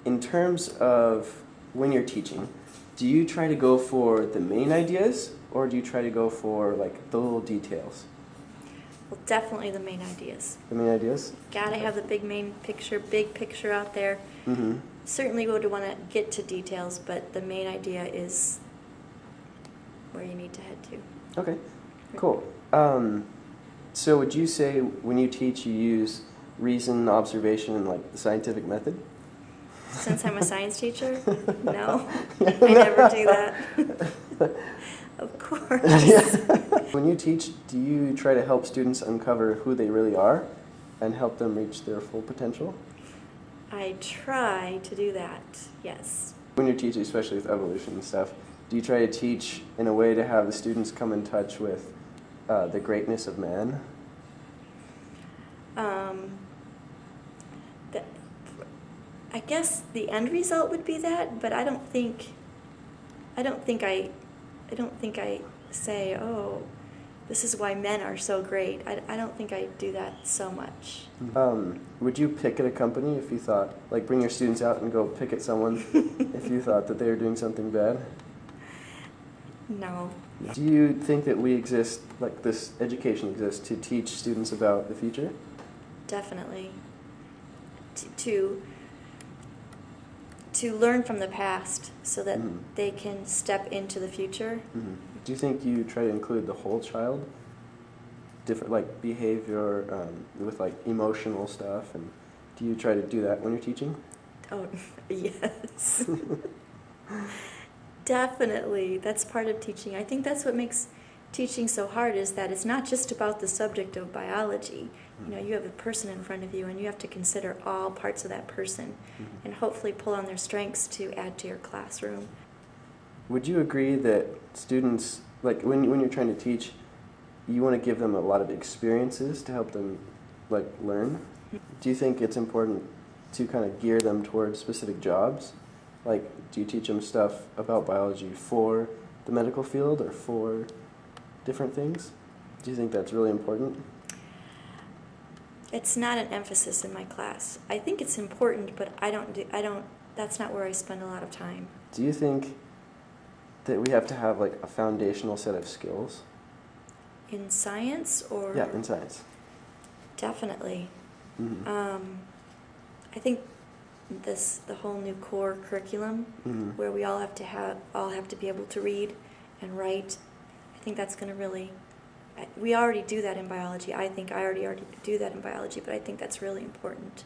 In terms of when you're teaching, do you try to go for the main ideas, or do you try to go for like the little details? Well, definitely the main ideas. The main ideas? Gotta have the big picture out there. Mm-hmm. Certainly would want to get to details, but the main idea is where you need to head to. Okay, cool. So would you say when you teach you use reason, observation, and like the scientific method? Since I'm a science teacher, no, I never do that. Of course. When you teach, do you try to help students uncover who they really are and help them reach their full potential? I try to do that, yes. When you're teaching, especially with evolution and stuff, do you try to teach in a way to have the students come in touch with the greatness of man? I guess the end result would be that, but I don't think I say, oh, this is why men are so great. I don't think I do that so much. Would you pick at a company if you thought, like bring your students out and go pick at someone if you thought that they were doing something bad? No. Do you think that we exist, like this education exists, to teach students about the future? Definitely. To learn from the past so that they can step into the future. Mm-hmm. Do you think you try to include the whole child? Different, like behavior, with like emotional stuff, and do you try to do that when you're teaching? Oh, yes. Definitely. That's part of teaching. I think that's what makes teaching so hard, is that it's not just about the subject of biology. You know, you have a person in front of you and you have to consider all parts of that person and hopefully pull on their strengths to add to your classroom. Would you agree that students, like when you're trying to teach, you want to give them a lot of experiences to help them like learn? Do you think it's important to kind of gear them towards specific jobs? Like, do you teach them stuff about biology for the medical field or for different things? Do you think that's really important? It's not an emphasis in my class. I think it's important, but that's not where I spend a lot of time. Do you think that we have to have like a foundational set of skills? In science, or? Yeah, in science. Definitely. Mm-hmm. I think the whole new core curriculum, where we all have to be able to read and write. I think that's going to really. We already do that in biology. I think I already do that in biology, but I think that's really important.